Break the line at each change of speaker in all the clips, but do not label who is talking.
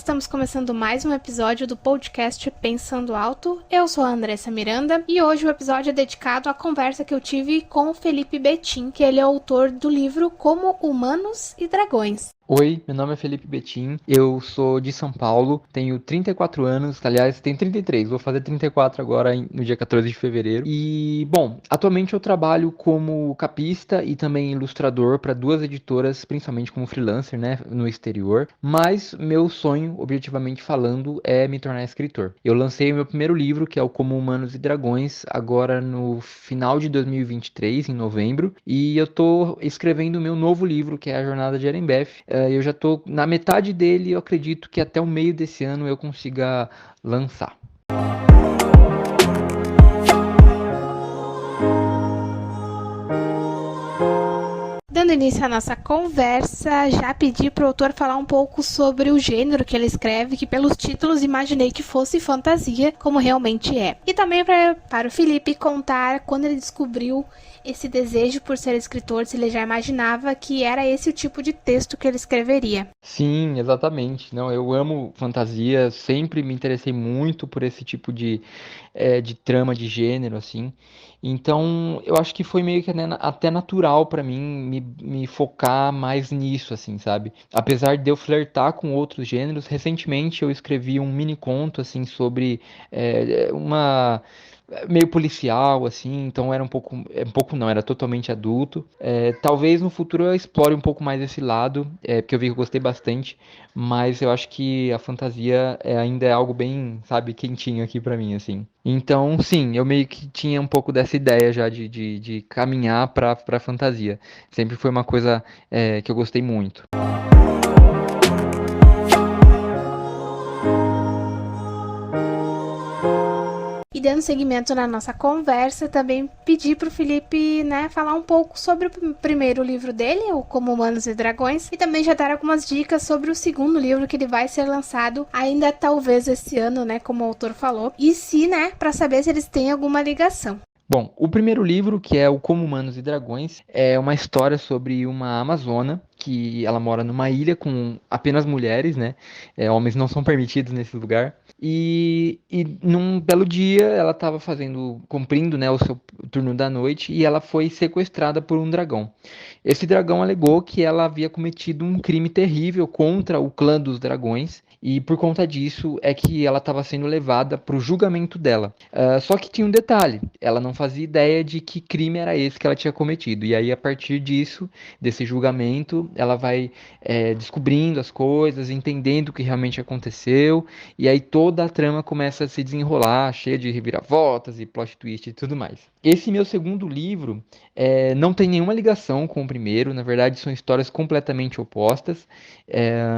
estamos começando mais um episódio do podcast Pensando Alto. Eu sou a Andressa Miranda e hoje o episódio é dedicado à conversa que eu tive com o Felipe Betim, que ele é autor do livro Como Humanos e Dragões.
Oi, meu nome é Felipe Betim, eu sou de São Paulo, tenho 34 anos, aliás, tenho 33, vou fazer 34 agora no dia 14 de fevereiro. E, bom, atualmente eu trabalho como capista e também ilustrador para duas editoras, principalmente como freelancer, né, no exterior. Mas meu sonho, objetivamente falando, é me tornar escritor. Eu lancei o meu primeiro livro, que é o Como Humanos e Dragões, agora no final de 2023, em novembro, e eu tô escrevendo o meu novo livro, que é A Jornada de Arembeth. Eu já estou na metade dele e eu acredito que até o meio desse ano eu consiga lançar.
Dando início à nossa conversa, já pedi para o autor falar um pouco sobre o gênero que ele escreve, que pelos títulos imaginei que fosse fantasia, como realmente é. E também para o Felipe contar quando ele descobriu esse desejo por ser escritor, se ele já imaginava que era esse o tipo de texto que ele escreveria.
Sim, exatamente. Não, eu amo fantasia, sempre me interessei muito por esse tipo de trama de gênero, assim. Então, eu acho que foi meio que, né, até natural pra mim me focar mais nisso, assim, sabe? Apesar de eu flertar com outros gêneros, recentemente eu escrevi um mini conto, assim, sobre uma meio policial, assim, então era um pouco não, era totalmente adulto. Talvez no futuro eu explore um pouco mais esse lado, porque eu vi que eu gostei bastante, mas eu acho que a fantasia ainda é algo bem, sabe, quentinho aqui pra mim, assim. Então, sim, eu meio que tinha um pouco dessa ideia já de caminhar pra fantasia. Sempre foi uma coisa, que eu gostei muito.
E dando seguimento na nossa conversa, também pedi para o Felipe, né, falar um pouco sobre o primeiro livro dele, o Como Humanos e Dragões, e também já dar algumas dicas sobre o segundo livro que ele vai ser lançado ainda talvez esse ano, né, como o autor falou, e se, né, para saber se eles têm alguma ligação.
Bom, o primeiro livro, que é o Como Humanos e Dragões, é uma história sobre uma amazona que ela mora numa ilha com apenas mulheres, né? Homens não são permitidos nesse lugar. E num belo dia ela estava cumprindo, né, o seu turno da noite e ela foi sequestrada por um dragão. Esse dragão alegou que ela havia cometido um crime terrível contra o clã dos dragões. E por conta disso é que ela estava sendo levada para o julgamento dela. Só que tinha um detalhe: ela não fazia ideia de que crime era esse que ela tinha cometido. E aí, a partir disso, desse julgamento, ela vai descobrindo as coisas, entendendo o que realmente aconteceu. E aí toda a trama começa a se desenrolar, cheia de reviravoltas e plot twist e tudo mais. Esse meu segundo livro não tem nenhuma ligação com o primeiro. Na verdade, são histórias completamente opostas. É,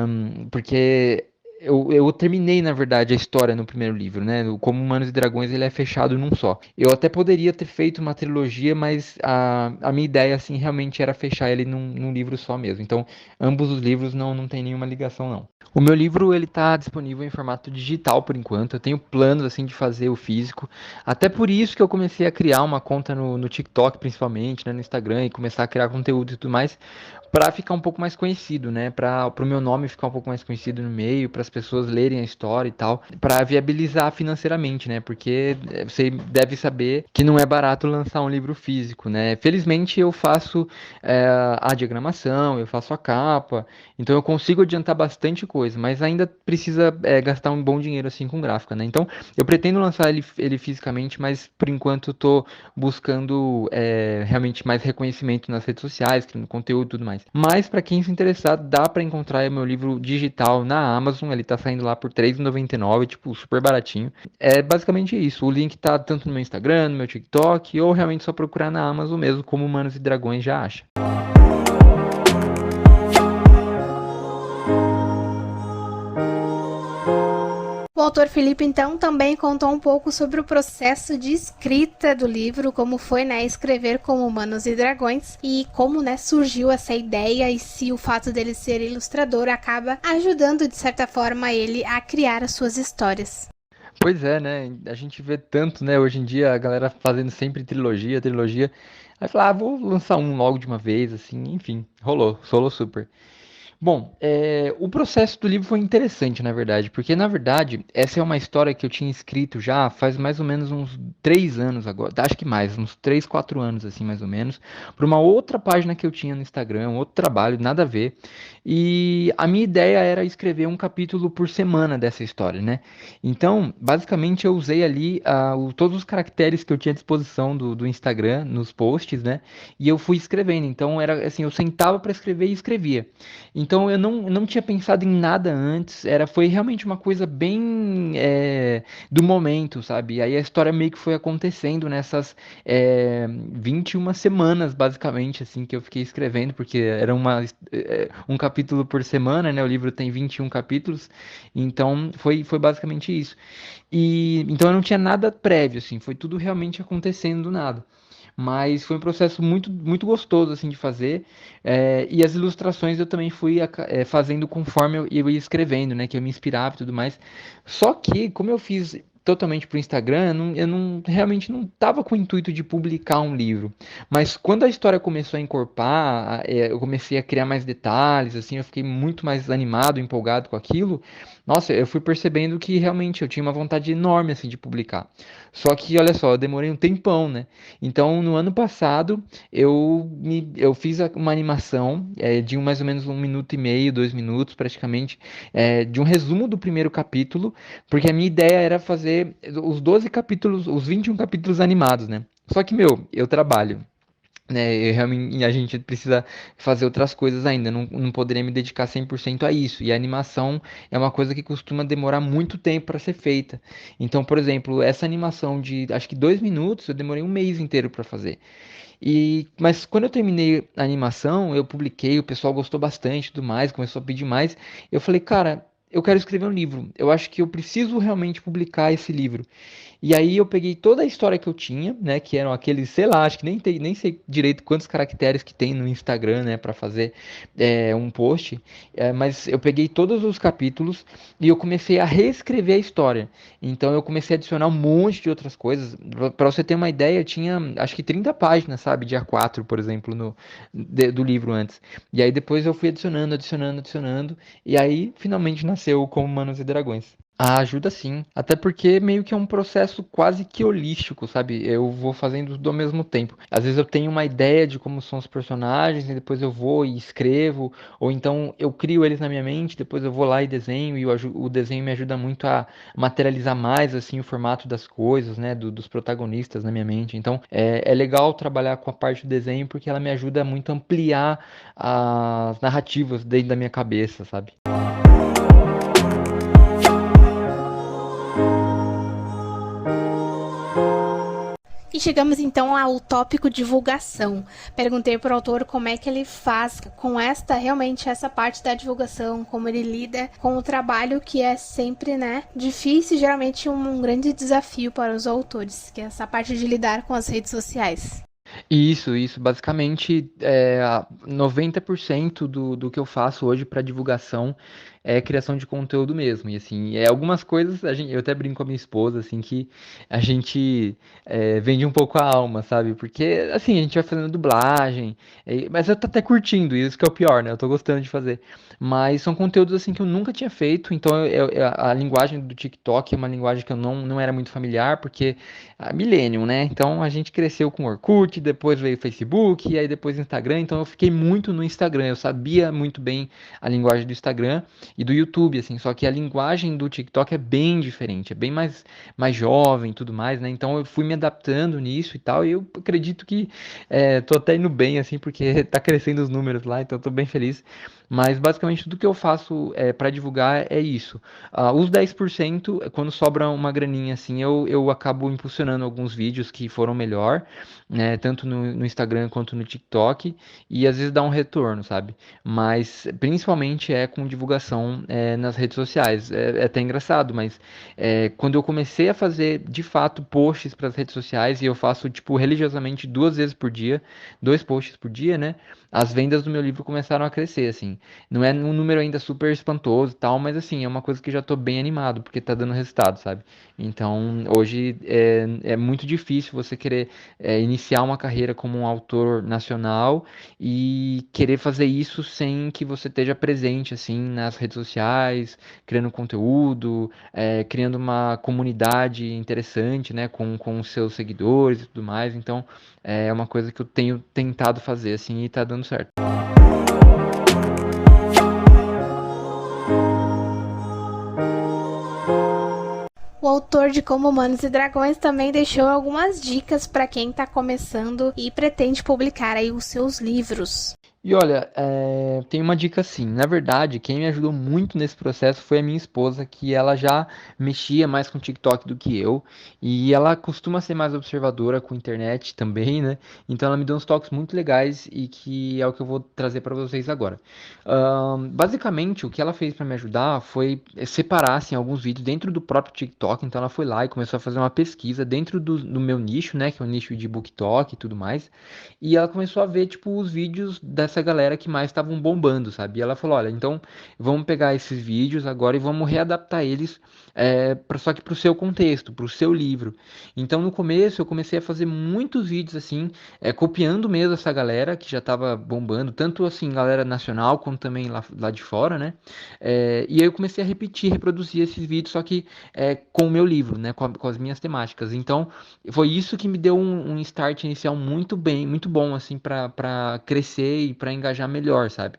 porque eu terminei, na verdade, a história no primeiro livro, né? O Como Humanos e Dragões, ele é fechado num só. Eu até poderia ter feito uma trilogia, mas a minha ideia, assim, realmente era fechar ele num livro só mesmo. Então, ambos os livros não tem nenhuma ligação, não. O meu livro, ele tá disponível em formato digital, por enquanto. Eu tenho planos, assim, de fazer o físico. Até por isso que eu comecei a criar uma conta no TikTok, principalmente, né? No Instagram, e começar a criar conteúdo e tudo mais, para ficar um pouco mais conhecido, né? Para o meu nome ficar um pouco mais conhecido no meio, para as pessoas lerem a história e tal, para viabilizar financeiramente, né? Porque você deve saber que não é barato lançar um livro físico, né? Felizmente eu faço a diagramação, eu faço a capa, então eu consigo adiantar bastante coisa, mas ainda precisa gastar um bom dinheiro assim com gráfica, né? Então eu pretendo lançar ele fisicamente, mas por enquanto eu tô buscando realmente mais reconhecimento nas redes sociais, criando conteúdo e tudo mais. Mas para quem se interessar, dá para encontrar o meu livro digital na Amazon, ele tá saindo lá por R$ 3,99, tipo, super baratinho. É basicamente isso. O link tá tanto no meu Instagram, no meu TikTok, ou realmente só procurar na Amazon mesmo, como Humanos e Dragões já acha.
O autor Felipe, então, também contou um pouco sobre o processo de escrita do livro, como foi, né, escrever Como Humanos e Dragões e como, né, surgiu essa ideia e se o fato dele ser ilustrador acaba ajudando, de certa forma, ele a criar as suas histórias.
Pois é, né? A gente vê tanto, né? Hoje em dia a galera fazendo sempre trilogia. Aí fala, vou lançar um logo de uma vez, assim, enfim, rolou super. Bom, o processo do livro foi interessante, na verdade, porque, na verdade, essa é uma história que eu tinha escrito já faz mais ou menos uns 3 anos agora, acho que mais, uns 3, 4 anos, assim, mais ou menos, para uma outra página que eu tinha no Instagram, um outro trabalho, nada a ver, e a minha ideia era escrever um capítulo por semana dessa história, né? Então, basicamente, eu usei ali todos os caracteres que eu tinha à disposição do Instagram, nos posts, né? E eu fui escrevendo, então, era assim, eu sentava para escrever e escrevia. Então eu não tinha pensado em nada antes, foi realmente uma coisa bem do momento, sabe? Aí a história meio que foi acontecendo nessas 21 semanas, basicamente, assim, que eu fiquei escrevendo, porque era um capítulo por semana, né? O livro tem 21 capítulos, então foi basicamente isso. E então eu não tinha nada prévio, assim, foi tudo realmente acontecendo do nada. Mas foi um processo muito, muito gostoso assim de fazer. E as ilustrações eu também fui fazendo conforme eu ia escrevendo, né? Que eu me inspirava e tudo mais. Só que, como eu fiz totalmente pro Instagram, realmente não estava com o intuito de publicar um livro. Mas quando a história começou a encorpar, eu comecei a criar mais detalhes, assim, eu fiquei muito mais animado, empolgado com aquilo. Nossa, eu fui percebendo que realmente eu tinha uma vontade enorme assim de publicar. Só que, olha só, eu demorei um tempão, né? Então, no ano passado, eu fiz uma animação de mais ou menos 1 minuto e meio, 2 minutos praticamente, de um resumo do primeiro capítulo, porque a minha ideia era fazer os 12 capítulos, os 21 capítulos animados, né? Só que, meu, eu trabalho, né? A gente precisa fazer outras coisas ainda, não poderia me dedicar 100% a isso. E a animação é uma coisa que costuma demorar muito tempo para ser feita. Então, por exemplo, essa animação de acho que 2 minutos, eu demorei um mês inteiro para fazer. Mas quando eu terminei a animação, eu publiquei, o pessoal gostou bastante e tudo mais, começou a pedir mais. Eu falei, cara, eu quero escrever um livro. Eu acho que eu preciso realmente publicar esse livro. E aí eu peguei toda a história que eu tinha, né, que eram aqueles, sei lá, acho que nem sei direito quantos caracteres que tem no Instagram, né, para fazer um post, mas eu peguei todos os capítulos e eu comecei a reescrever a história. Então eu comecei a adicionar um monte de outras coisas. Para você ter uma ideia, tinha acho que 30 páginas, sabe, de A4, por exemplo, do livro antes. E aí depois eu fui adicionando, adicionando, adicionando, e aí finalmente nasceu o Como Humanos e Dragões. Ah, ajuda sim. Até porque meio que é um processo quase que holístico, sabe? Eu vou fazendo tudo ao mesmo tempo. Às vezes eu tenho uma ideia de como são os personagens e depois eu vou e escrevo, ou então eu crio eles na minha mente, depois eu vou lá e desenho e o desenho me ajuda muito a materializar mais assim o formato das coisas, né, dos protagonistas na minha mente. Então é legal trabalhar com a parte do desenho porque ela me ajuda muito a ampliar as narrativas dentro da minha cabeça, sabe?
E chegamos então ao tópico divulgação. Perguntei para o autor como é que ele faz com realmente essa parte da divulgação, como ele lida com o trabalho que é sempre, né, difícil, geralmente um grande desafio para os autores, que é essa parte de lidar com as redes sociais.
Isso, basicamente 90% do que eu faço hoje para divulgação é criação de conteúdo mesmo. E assim, algumas coisas, eu até brinco com a minha esposa, assim, que a gente vende um pouco a alma, sabe? Porque assim, a gente vai fazendo dublagem, mas eu tô até curtindo, isso que é o pior, né? Eu tô gostando de fazer. Mas são conteúdos assim que eu nunca tinha feito, então a linguagem do TikTok é uma linguagem que eu não era muito familiar, porque Millennium, né? Então a gente cresceu com Orkut, depois veio o Facebook, e aí depois Instagram. Então eu fiquei muito no Instagram. Eu sabia muito bem a linguagem do Instagram e do YouTube, assim. Só que a linguagem do TikTok é bem diferente, é bem mais jovem e tudo mais, né? Então eu fui me adaptando nisso e tal. E eu acredito que tô até indo bem, assim, porque tá crescendo os números lá, então eu tô bem feliz. Mas basicamente tudo que eu faço para divulgar é isso. Os 10%, quando sobra uma graninha assim, eu acabo impulsionando alguns vídeos que foram melhor, né? Tanto no Instagram quanto no TikTok, e às vezes dá um retorno, sabe? Mas principalmente é com divulgação nas redes sociais. É até engraçado, mas quando eu comecei a fazer de fato posts para as redes sociais, e eu faço tipo religiosamente 2 vezes por dia, 2 posts por dia, né? As vendas do meu livro começaram a crescer, assim. Não é um número ainda super espantoso e tal, mas assim, é uma coisa que já tô bem animado, porque tá dando resultado, sabe? Então, hoje é muito difícil você querer iniciar uma carreira como um autor nacional e querer fazer isso sem que você esteja presente, assim, nas redes sociais, criando conteúdo, criando uma comunidade interessante, né, com os seus seguidores e tudo mais. Então, é uma coisa que eu tenho tentado fazer, assim, e tá dando certo.
O autor de Como Humanos e Dragões também deixou algumas dicas para quem está começando e pretende publicar aí os seus livros.
E olha, tem uma dica assim. Na verdade, quem me ajudou muito nesse processo foi a minha esposa, que ela já mexia mais com TikTok do que eu. E ela costuma ser mais observadora com internet também, né? Então ela me deu uns toques muito legais e que é o que eu vou trazer para vocês agora. Basicamente, o que ela fez para me ajudar foi separar assim, alguns vídeos dentro do próprio TikTok. Então ela foi lá e começou a fazer uma pesquisa dentro do meu nicho, né? Que é o nicho de BookTok e tudo mais. E ela começou a ver, tipo, os vídeos dessa galera que mais estavam bombando, sabe? E ela falou, olha, então vamos pegar esses vídeos agora e vamos readaptar eles só que pro seu contexto, pro seu livro. Então, no começo, eu comecei a fazer muitos vídeos, assim, copiando mesmo essa galera que já tava bombando, tanto, assim, galera nacional, quanto também lá de fora, né? E aí eu comecei a repetir, reproduzir esses vídeos, só que com o meu livro, né? Com as minhas temáticas. Então, foi isso que me deu um start inicial muito bom, assim, para crescer e para engajar melhor, sabe?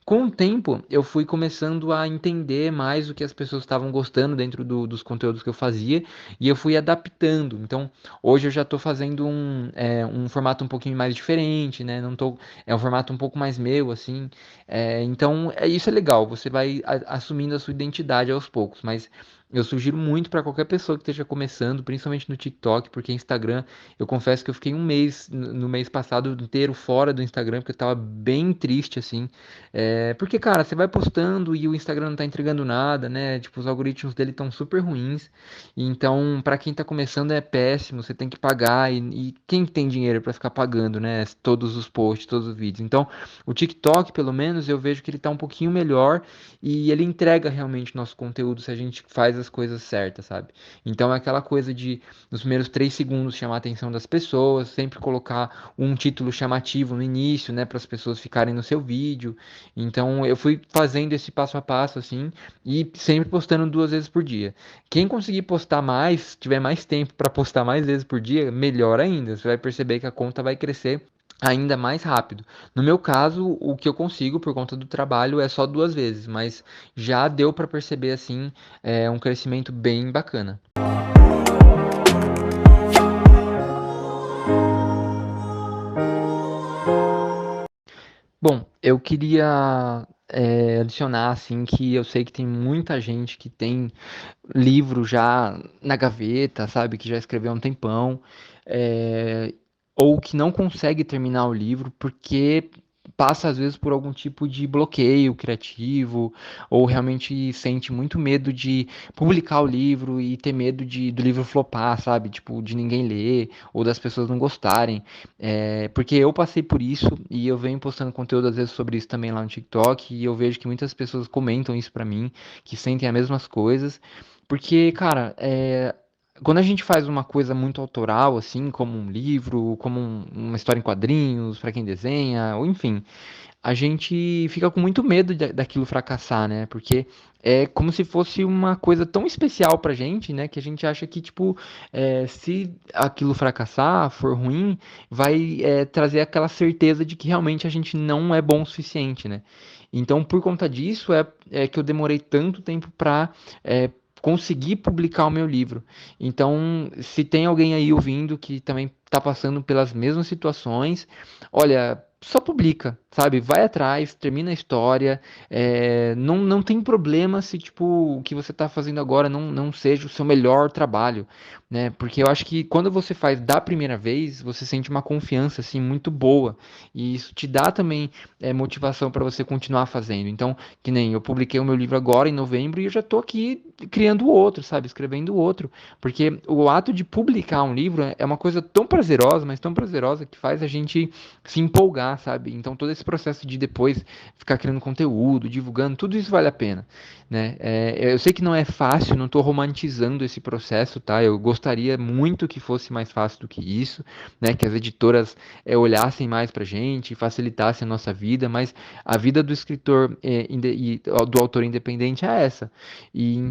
Com o tempo, eu fui começando a entender mais o que as pessoas estavam gostando dentro dos conteúdos que eu fazia e eu fui adaptando. Então, hoje eu já estou fazendo um formato um pouquinho mais diferente, né? Não tô, é um formato um pouco mais meu, assim. Então, isso é legal, você vai assumindo a sua identidade aos poucos, mas eu sugiro muito para qualquer pessoa que esteja começando, principalmente no TikTok, porque Instagram, eu confesso que eu fiquei um mês, no mês passado inteiro fora do Instagram, porque eu tava bem triste, assim. Porque, cara, você vai postando e o Instagram não tá entregando nada, né? Tipo, os algoritmos dele estão super ruins. Então, para quem tá começando é péssimo, você tem que pagar. E quem tem dinheiro para ficar pagando, né? Todos os posts, todos os vídeos. Então, o TikTok, pelo menos, eu vejo que ele tá um pouquinho melhor e ele entrega realmente nosso conteúdo se a gente faz as coisas certas, sabe? Então é aquela coisa de nos primeiros 3 segundos chamar a atenção das pessoas, sempre colocar um título chamativo no início, né, para as pessoas ficarem no seu vídeo. Então eu fui fazendo esse passo a passo assim e sempre postando 2 vezes por dia. Quem conseguir postar mais, tiver mais tempo para postar mais vezes por dia, melhor ainda. Você vai perceber que a conta vai crescer ainda mais rápido. No meu caso, o que eu consigo por conta do trabalho é só 2 vezes, mas já deu para perceber assim um crescimento bem bacana. Bom, eu queria adicionar assim que eu sei que tem muita gente que tem livro já na gaveta, sabe, que já escreveu há um tempão, é, ou que não consegue terminar o livro porque passa às vezes por algum tipo de bloqueio criativo, ou realmente sente muito medo de publicar o livro e ter medo do livro flopar, sabe, tipo, de ninguém ler, ou das pessoas não gostarem. Porque eu passei por isso e eu venho postando conteúdo às vezes sobre isso também lá no TikTok, e eu vejo que muitas pessoas comentam isso pra mim, que sentem as mesmas coisas. Porque, cara, quando a gente faz uma coisa muito autoral, assim, como um livro, como uma história em quadrinhos, pra quem desenha, ou enfim, a gente fica com muito medo daquilo fracassar, né? Porque é como se fosse uma coisa tão especial pra gente, né? Que a gente acha que, tipo, se aquilo fracassar, for ruim, vai, trazer aquela certeza de que realmente a gente não é bom o suficiente, né? Então, por conta disso, é que eu demorei tanto tempo pra conseguir publicar o meu livro. Então, se tem alguém aí ouvindo que também está passando pelas mesmas situações, olha, só publica, sabe? Vai atrás, termina a história. Não tem problema se, tipo, o que você está fazendo agora não seja o seu melhor trabalho, né? Porque eu acho que quando você faz da primeira vez, você sente uma confiança, assim, muito boa. E isso te dá também motivação para você continuar fazendo. Então, que nem eu publiquei o meu livro agora em novembro e eu já tô aqui criando outro, sabe? Escrevendo outro. Porque o ato de publicar um livro é uma coisa tão prazerosa, mas tão prazerosa que faz a gente se empolgar divulgar, sabe? Então todo esse processo de depois ficar criando conteúdo, divulgando, tudo isso vale a pena, né? Eu sei que não é fácil, não tô romantizando esse processo, tá? Eu gostaria muito que fosse mais fácil do que isso, né? Que as editoras olhassem mais pra gente, facilitassem a nossa vida, mas a vida do escritor e do autor independente é essa.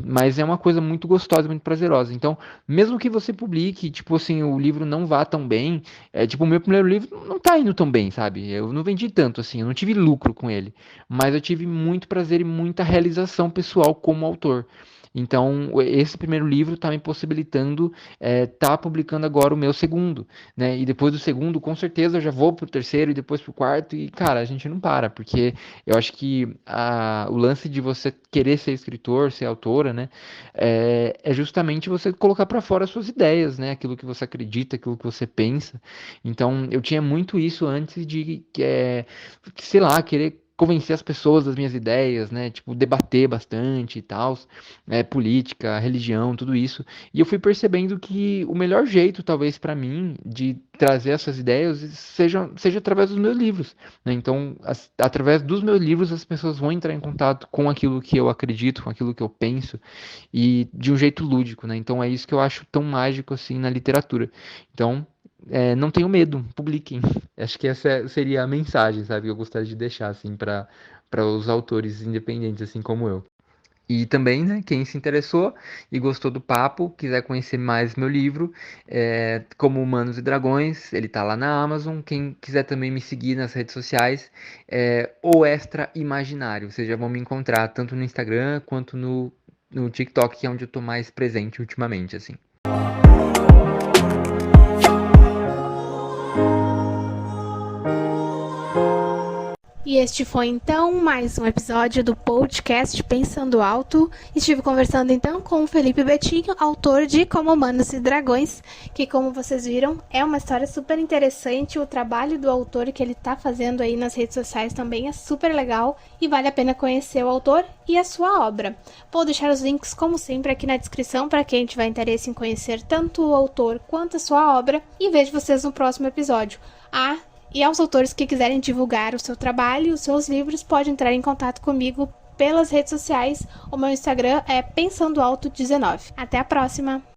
Mas é uma coisa muito gostosa, muito prazerosa. Então, mesmo que você publique, tipo assim, o livro não vá tão bem, tipo, o meu primeiro livro não tá indo tão bem, sabe? Eu não vendi tanto, assim, eu não tive lucro com ele, mas eu tive muito prazer e muita realização pessoal como autor. Então, esse primeiro livro está me possibilitando tá publicando agora o meu segundo, né? E depois do segundo, com certeza, eu já vou pro terceiro e depois pro quarto. E, cara, a gente não para, porque eu acho que o lance de você querer ser escritor, ser autora, né? É justamente você colocar para fora as suas ideias, né? Aquilo que você acredita, aquilo que você pensa. Então, eu tinha muito isso antes de, sei lá, querer convencer as pessoas das minhas ideias, né? Tipo, debater bastante e tal, política, religião, tudo isso. E eu fui percebendo que o melhor jeito, talvez, para mim, de trazer essas ideias seja através dos meus livros, né? Então, através dos meus livros, as pessoas vão entrar em contato com aquilo que eu acredito, com aquilo que eu penso, e de um jeito lúdico, né? Então, é isso que eu acho tão mágico, assim, na literatura. Então, não tenham medo, publiquem. Acho que essa seria a mensagem, sabe? Que eu gostaria de deixar, assim, para os autores independentes, assim como eu. E também, né, quem se interessou e gostou do papo, quiser conhecer mais meu livro, como Humanos e Dragões, ele tá lá na Amazon. Quem quiser também me seguir nas redes sociais, O Extra Imaginário. Vocês já vão me encontrar tanto no Instagram quanto no TikTok, que é onde eu tô mais presente ultimamente, assim.
E este foi então mais um episódio do podcast Pensando Alto. Estive conversando então com o Felipe Betinho, autor de Como Humanos e Dragões, que, como vocês viram, é uma história super interessante. O trabalho do autor que ele está fazendo aí nas redes sociais também é super legal e vale a pena conhecer o autor e a sua obra. Vou deixar os links, como sempre, aqui na descrição para quem tiver interesse em conhecer tanto o autor quanto a sua obra, e vejo vocês no próximo episódio. E aos autores que quiserem divulgar o seu trabalho e os seus livros, pode entrar em contato comigo pelas redes sociais. O meu Instagram é pensandoalto19. Até a próxima!